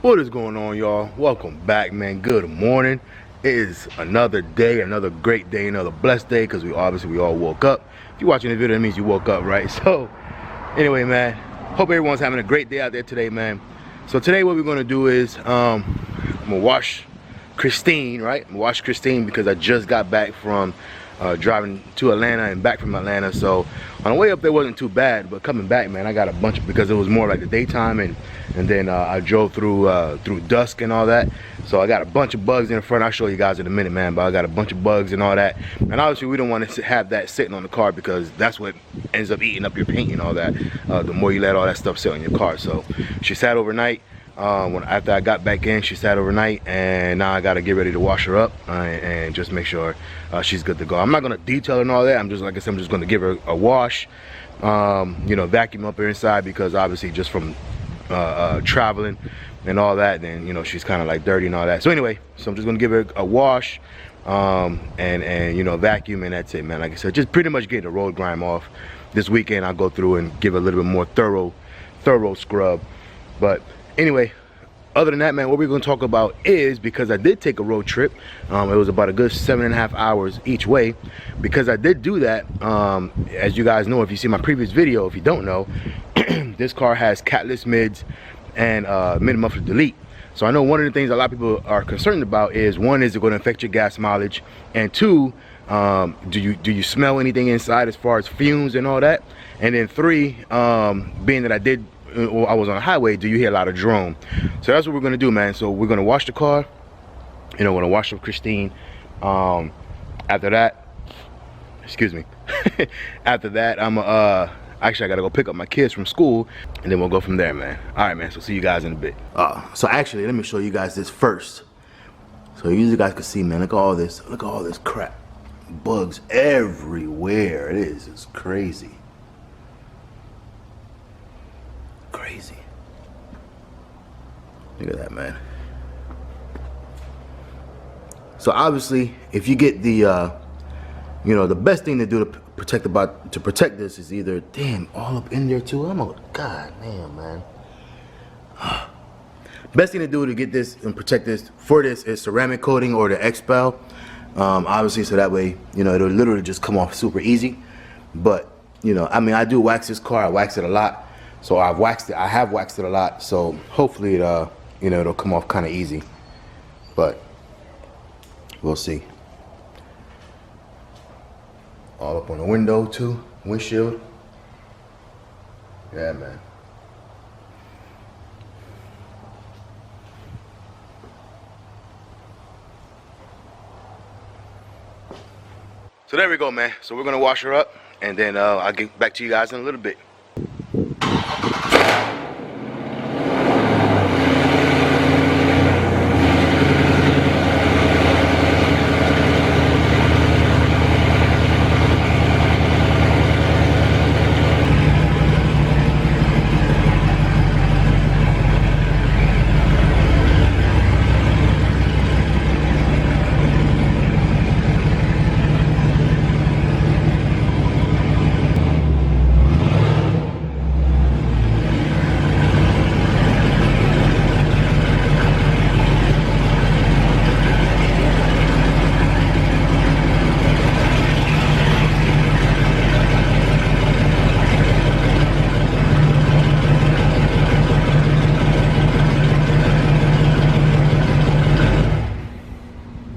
What is going on, y'all? Welcome back, man. Good morning. It is another day, another great day, another blessed day, because we all woke up. If you're watching the video, that means you woke up, right? So anyway, man, hope everyone's having a great day out there today, man. So today what we're gonna do is I'm gonna wash Christine, right? I'm gonna wash Christine because I just got back from driving to Atlanta and back from Atlanta. So on the way up there wasn't too bad, but coming back, man, I got a bunch of, because it was more like the daytime, and then I drove through dusk and all that. So I got a bunch of bugs in the front. I'll show you guys in a minute, man, but I got a bunch of bugs and all that. And obviously we don't want to have that sitting on the car, because that's what ends up eating up your paint and all that, the more you let all that stuff sit on your car. So she sat overnight. After I got back in, she sat overnight, and now I gotta get ready to wash her up and just make sure she's good to go. I'm not gonna detail her and all that. I'm just, like I said, I'm just gonna give her a wash, you know, vacuum up her inside, because obviously just from traveling and all that, then, you know, she's kind of like dirty and all that. So anyway, so I'm just gonna give her a wash and you know, vacuum, and that's it, man. Like I said, just pretty much getting the road grime off. This weekend I'll go through and give a little bit more thorough scrub. But anyway, other than that, man, what we're going to talk about is, because I did take a road trip, it was about a good 7.5 hours each way. Because I did do that, as you guys know, if you see my previous video, if you don't know, this car has Catless mids and mid muffler delete. So I know one of the things a lot of people are concerned about is, one, is it going to affect your gas mileage, and two, do you smell anything inside as far as fumes and all that, and then three, being that I was on a highway, do you hear a lot of drone? So that's what we're gonna do, man. So we're gonna wash the car, you know, we're gonna wash up Christine. After that, excuse me, after that, actually I gotta go pick up my kids from school, and then we'll go from there, man. All right, man, so see you guys in a bit. So actually, let me show you guys this first, so you guys can see, man. Look at all this crap, bugs everywhere. It's crazy. Crazy. Look at that, man. So obviously, if you get the you know, the best thing to do to protect this is either, damn, all up in there too. God damn, man. Best thing to do to get this and protect this is ceramic coating or the Expel. Obviously, so that way, you know, it'll literally just come off super easy. But, you know, I mean, I do wax this car. I wax it a lot. So I have waxed it a lot, so hopefully it, you know, it'll come off kind of easy, but we'll see. All up on the window too, windshield. Yeah, man. So there we go, man. So we're gonna wash her up, and then I'll get back to you guys in a little bit.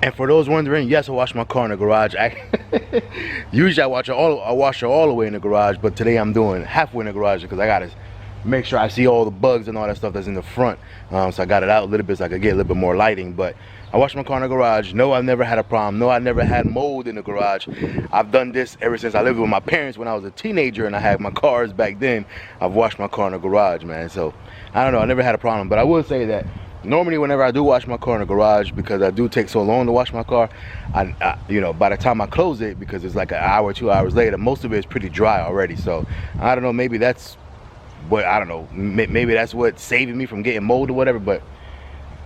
And for those wondering, yes, I wash my car in the garage. Usually I wash her all the way in the garage, but today I'm doing halfway in the garage because I gotta make sure I see all the bugs and all that stuff that's in the front. So I got it out a little bit so I could get a little bit more lighting. But I wash my car in the garage. No, I've never had a problem. No, I never had mold in the garage. I've done this ever since I lived with my parents when I was a teenager and I had my cars back then. I've washed my car in the garage, man. So I don't know, I never had a problem. But I will say that normally whenever I do wash my car in the garage, because I do take so long to wash my car, I you know, by the time I close it, because it's like an hour, 2 hours later, most of it is pretty dry already. So I don't know, maybe that's what, I don't know, maybe that's what's saving me from getting mold or whatever. But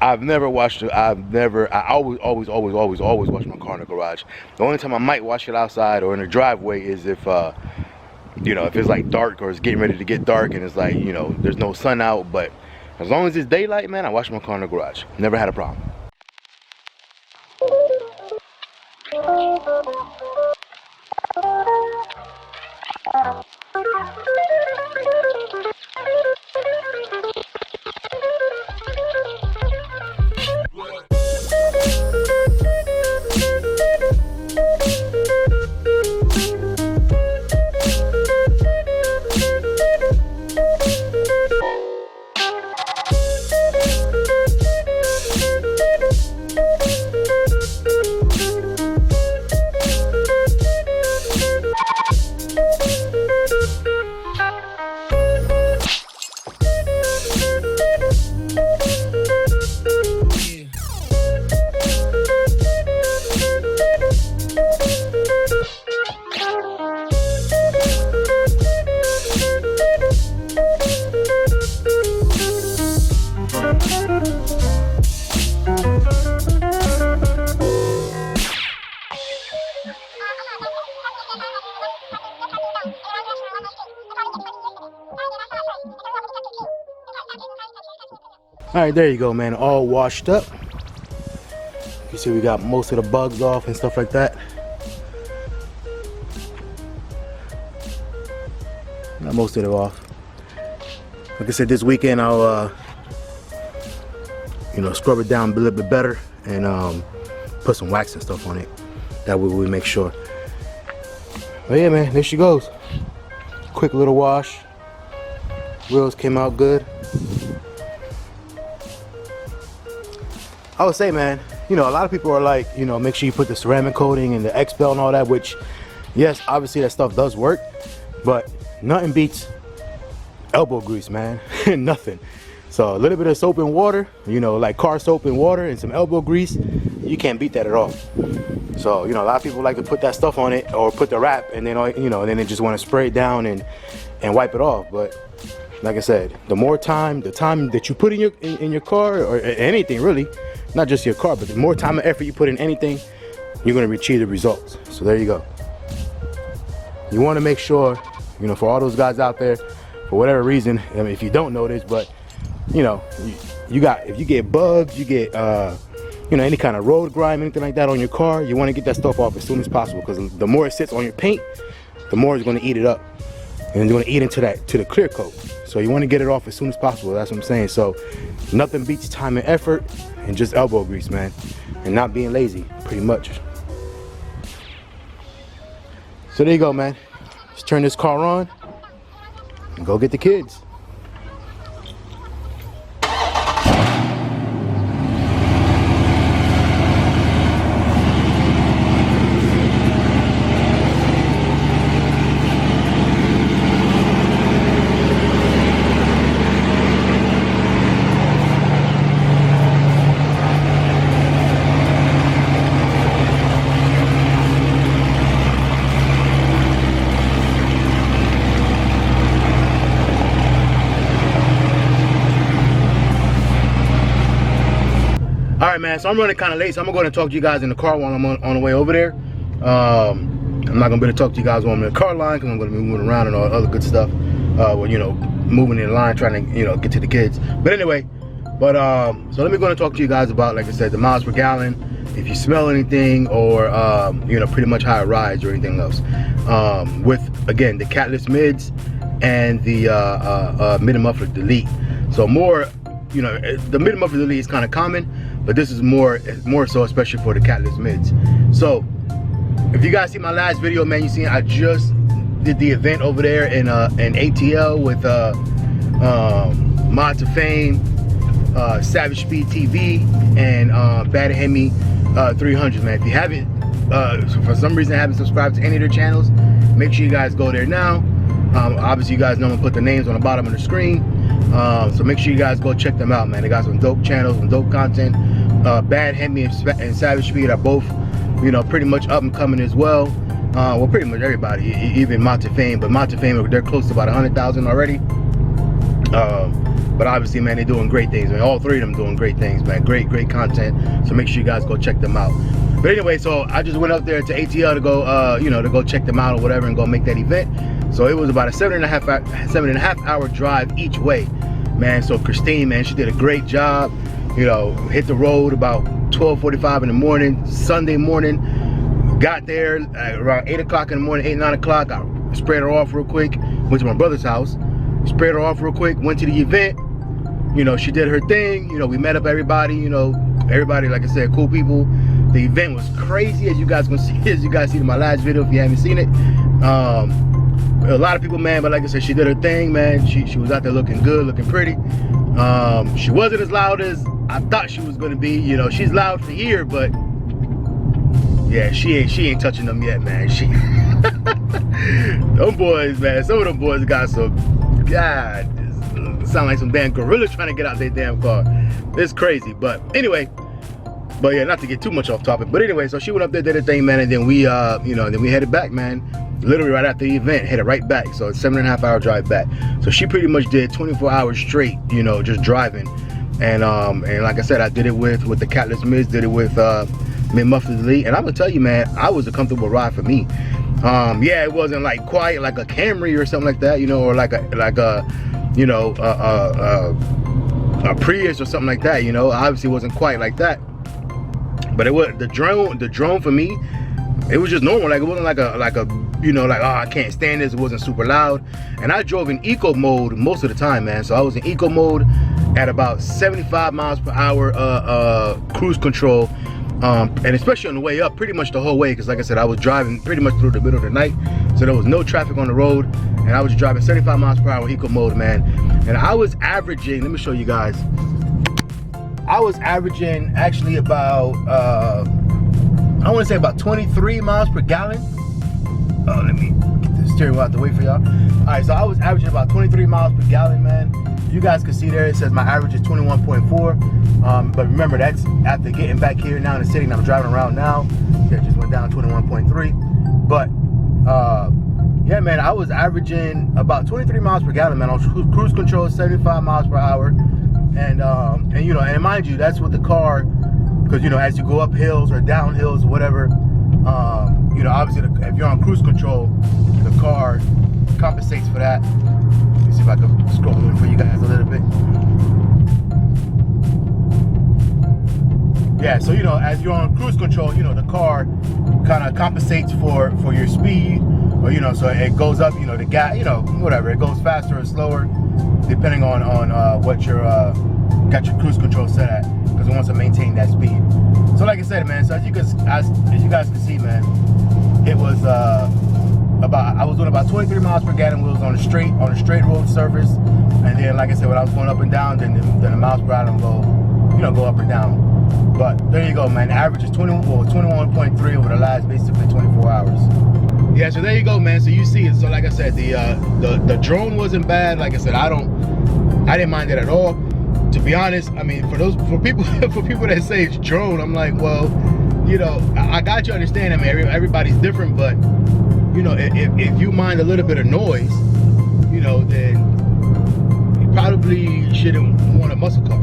I've never washed it. I always wash my car in the garage. The only time I might wash it outside or in the driveway is if you know, if it's like dark or it's getting ready to get dark and it's like, you know, there's no sun out. But As long as it's daylight, man, I wash my car in the garage. Never had a problem. All right, there you go, man. All washed up. You see we got most of the bugs off and stuff like that. Got most of it off. Like I said, this weekend I'll you know, scrub it down a little bit better and put some wax and stuff on it. That way we make sure. But yeah, man, there she goes. Quick little wash. Wheels came out good. I would say, man, you know, a lot of people are like, you know, make sure you put the ceramic coating and the X-Bell and all that, which, yes, obviously that stuff does work, but nothing beats elbow grease, man. Nothing. So a little bit of soap and water, you know, like car soap and water and some elbow grease, you can't beat that at all. So, you know, a lot of people like to put that stuff on it or put the wrap and then, you know, and then they just want to spray it down and wipe it off. But like I said, the more time, the time that you put in your car or anything really, not just your car, but the more time and effort you put in anything, you're going to achieve the results. So there you go. You want to make sure, you know, for all those guys out there, for whatever reason, I mean, if you don't know this, but you know, you got, if you get bugs, you get you know, any kind of road grime, anything like that on your car, you want to get that stuff off as soon as possible, because the more it sits on your paint, the more it's going to eat it up, and it's going to eat into the clear coat. So you want to get it off as soon as possible. That's what I'm saying. So nothing beats time and effort and just elbow grease, man, and not being lazy, pretty much. So there you go, man. Let's turn this car on and go get the kids. Alright, man, so I'm running kind of late, so I'm going to go ahead and talk to you guys in the car while I'm on the way over there. I'm not going to be able to talk to you guys while I'm in the car line, because I'm going to be moving around and all other good stuff. Well, you know, moving in the line, trying to, you know, get to the kids. But anyway, so let me go and talk to you guys about, like I said, the miles per gallon, if you smell anything, or, you know, pretty much how it rides or anything else. With, again, the Catless Mids and the Mid Muffler Delete. So more, you know, the Mid Muffler Delete is kind of common, but this is more so, especially for the Catless Mids. So if you guys see my last video, man, you seen I just did the event over there in ATL with Mod to Fame, Savage Speed TV, and Bad Hemi 300, man. If you haven't, for some reason haven't subscribed to any of their channels, make sure you guys go there now. Obviously you guys know I'm gonna put the names on the bottom of the screen, so make sure you guys go check them out, man. They got some dope channels, some dope content. Bad Hemi and Savage Speed are both, you know, pretty much up and coming as well. Well, pretty much everybody, even Mod to Fame, but Mod to Fame, they're close to about 100,000 already. But obviously, man, they're doing great things, man. All three of them doing great things, man. Great content. So make sure you guys go check them out. But anyway, so I just went up there to ATL to go, you know, to go check them out or whatever and go make that event. So it was about a 7.5 hour drive each way. man. So Christine, man, she did a great job. You know, hit the road about 12:45 in the morning, Sunday morning. Got there around 8 o'clock in the morning, 8, 9 o'clock. I sprayed her off real quick. Went to my brother's house, sprayed her off real quick. Went to the event. You know, she did her thing. You know, we met up everybody. You know, everybody, like I said, cool people. The event was crazy, as you guys can see. As you guys see in my last video, if you haven't seen it. A lot of people, man, but like I said, she did her thing, man. She was out there looking good, looking pretty. She wasn't as loud as I thought she was gonna be. You know, she's loud for here, but yeah, she ain't touching them yet, man. She them boys, man, some of them boys got some, God, sound like some damn gorillas trying to get out their damn car. It's crazy. But anyway, but yeah, not to get too much off topic, but anyway, so she went up there, did her thing, man, and then we you know, then we headed back, man. Literally right after the event, headed right back. So it's 7.5 hour drive back. So she pretty much did 24 hours straight, you know, just driving. And like I said, I did it with the Catless Mids, did it with Muffler Elite, and I'm gonna tell you, man, I was a comfortable ride for me. Yeah, it wasn't like quiet like a Camry or something like that, you know, or like a you know, a Prius or something like that, you know. Obviously it wasn't quite like that, but it was the drone for me. It was just normal. Like, it wasn't like a you know, like, oh, I can't stand this. It wasn't super loud. And I drove in eco mode most of the time, man. So I was in eco mode at about 75 miles per hour cruise control. And especially on the way up, pretty much the whole way, because like I said, I was driving pretty much through the middle of the night, so there was no traffic on the road, and I was driving 75 miles per hour eco mode, man. And I was averaging, let me show you guys, I was averaging actually about I want to say about 23 miles per gallon. Oh, let me get the steering wheel out the way for y'all. All right, so I was averaging about 23 miles per gallon, man. You guys can see there, it says my average is 21.4. But remember, that's after getting back here now in the city, and I'm driving around now. It just went down 21.3. But yeah, man, I was averaging about 23 miles per gallon, man, on cruise control, 75 miles per hour. And you know, and mind you, that's with the car, because you know, as you go up hills or down hills, whatever, you know, obviously if you're on cruise control, the car compensates for that. Let me see if I can scroll in for you guys a little bit. Yeah, so you know, as you're on cruise control, you know, the car kind of compensates for your speed, or you know, so it goes up, you know, the gas, you know, whatever, it goes faster or slower depending on what your got your cruise control set at, because it wants to maintain that speed. So like I said, man, so as you guys can see, man, it was I was doing about 23 miles per gallon wheels on a straight road surface, and then like I said, when I was going up and down, then the miles per hour go up or down. But there you go, man. The average is 21.3 over the last basically 24 hours. Yeah, so there you go, man. So you see it. So like I said, the drone wasn't bad. Like I said, I didn't mind it at all. To be honest, I mean, for people that say it's drone, I'm like, well, you know, I got you understand. I mean, everybody's different, but you know, if you mind a little bit of noise, you know, then you probably shouldn't want a muscle car.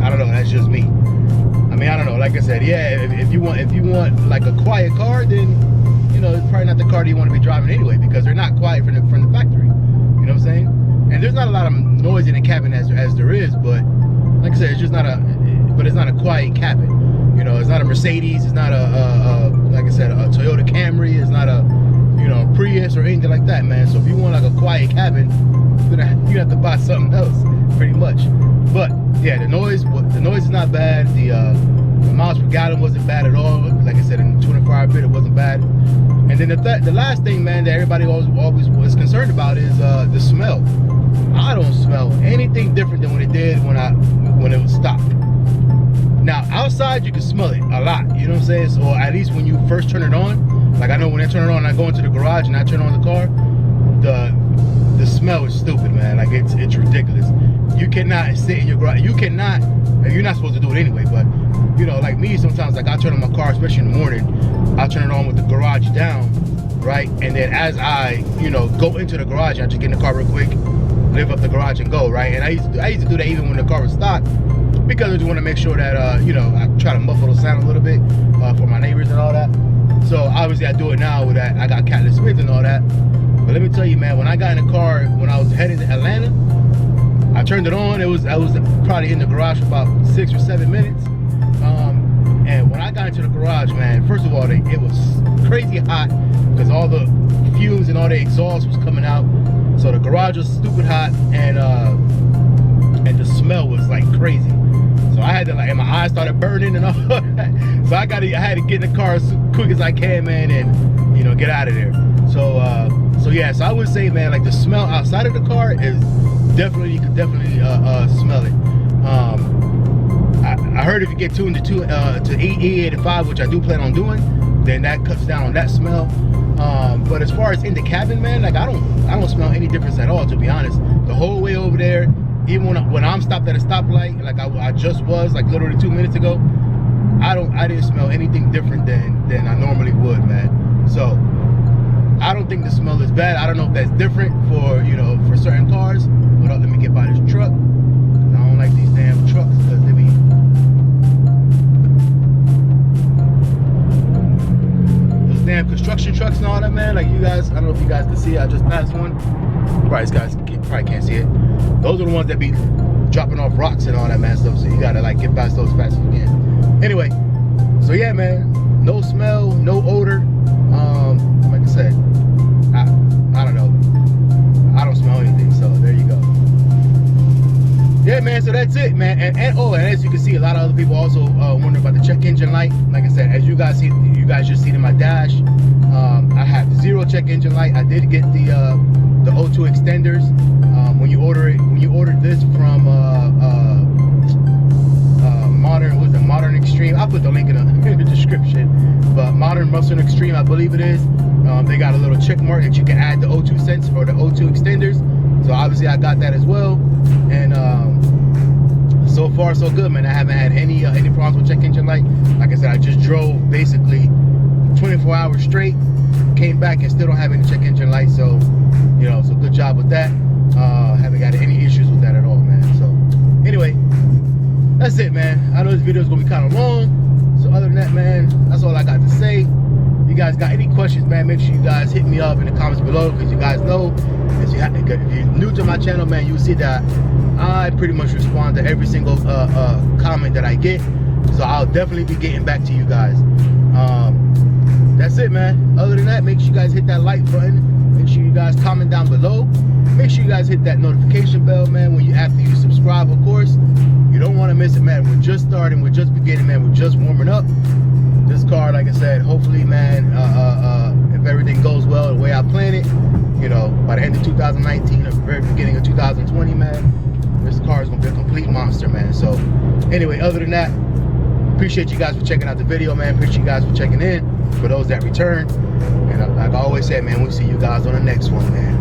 I don't know, that's just me. I mean, I don't know, like I said, yeah, if you want like a quiet car, then, you know, it's probably not the car that you want to be driving anyway, because they're not quiet from the factory. You know what I'm saying? And there's not a lot of noise in the cabin as there is, but like I said, it's just not it's not a quiet cabin. You know, it's not a Mercedes, it's not like I said, a Toyota Camry, it's not a, you know, a Prius or anything like that, man. So if you want like a quiet cabin, you have to buy something else, pretty much. But yeah, the noise is not bad. The miles per gallon wasn't bad at all. Like I said, in the 24-hour bit, it wasn't bad. And then the last thing, man, that everybody always was concerned about is the smell. I don't smell anything different than what it did when it was stopped. Now outside you can smell it a lot, you know what I'm saying? So at least when you first turn it on, like I know when I turn it on, I go into the garage and I turn on the car, the smell is stupid, man. Like it's ridiculous. You cannot sit in your garage. You cannot. You're not supposed to do it anyway, but you know, like me, sometimes like I turn on my car, especially in the morning, I turn it on with the garage down, right? And then as I, you know, go into the garage, I just get in the car real quick, lift up the garage and go, right? And I used to do that even when the car was stopped, because I just want to make sure that you know, I try to muffle the sound a little bit for my neighbors and all that. So obviously I do it now with that. I got Catless Midpipes and all that. But let me tell you, man, when I got in the car, when I was headed to Atlanta, I turned it on. I was probably in the garage for about 6 or 7 minutes. And when I got into the garage, man, first of all, it was crazy hot because all the fumes and all the exhaust was coming out. So the garage was stupid hot, and the smell was like crazy. So I had to, like, and my eyes started burning and all that. So I had to get in the car as quick as I can, man, and you know, get out of there. So yeah, so I would say, man, like the smell outside of the car is definitely, you could definitely smell it. I heard if you get tuned to E85, which I do plan on doing, then that cuts down on that smell. But as far as in the cabin, man, like I don't smell any difference at all, to be honest. The whole way over there, even when I'm stopped at a stoplight, like I just was, like literally 2 minutes ago, I didn't smell anything different than I normally would, man. So I don't think the smell is bad. I don't know if that's different for, you know, for certain cars. But let me get by this truck. I don't like these damn trucks because they be those damn construction trucks and all that, man. Like you guys, I don't know if you guys can see it. I just passed one. Probably guys probably can't see it. Those are the ones that be dropping off rocks and all that, man, stuff. So you gotta like get past those as fast as you can. Anyway, so yeah, man, no smell, no odor. Like I said, I don't know. I don't smell anything, so there you go. Yeah, man, so that's it, man. And as you can see, a lot of other people also wonder about the check engine light. Like I said, as you guys see, you guys just see it in my dash. I have 0 check engine light. I did get the O2 extenders. When you order this from Modern Extreme, I'll put the link in the description. But Modern Muscle Extreme, I believe it is. They got a little check mark that you can add the O2 sensor or the O2 extenders. So obviously I got that as well. And so far so good, man. I haven't had any problems with check engine light. Like I said, I just drove basically 24 hours straight, came back and still don't have any check engine light. So, you know, so good job with that. Haven't got any issues with that at all, man. So anyway, that's it, man. I know this video is gonna be kind of long, so other than that, man, that's all I got to say. If you guys got any questions, man, make sure you guys hit me up in the comments below, because you guys know, if you're new to my channel, man, you'll see that I pretty much respond to every single comment that I get. So I'll definitely be getting back to you guys. That's it, man. Other than that, make sure you guys hit that like button. Make sure you guys comment down below. Make sure you guys hit that notification bell, man, after you subscribe, of course. You don't want to miss it, man. We're just starting, we're just beginning, man. We're just warming up. This car, like I said, hopefully, man, if everything goes well the way I plan it, you know, by the end of 2019 or the very beginning of 2020, man, this car is gonna be a complete monster, man. So anyway, other than that, appreciate you guys for checking out the video, man. Appreciate you guys for checking in, for those that return. And like I always say, man, we'll see you guys on the next one, man.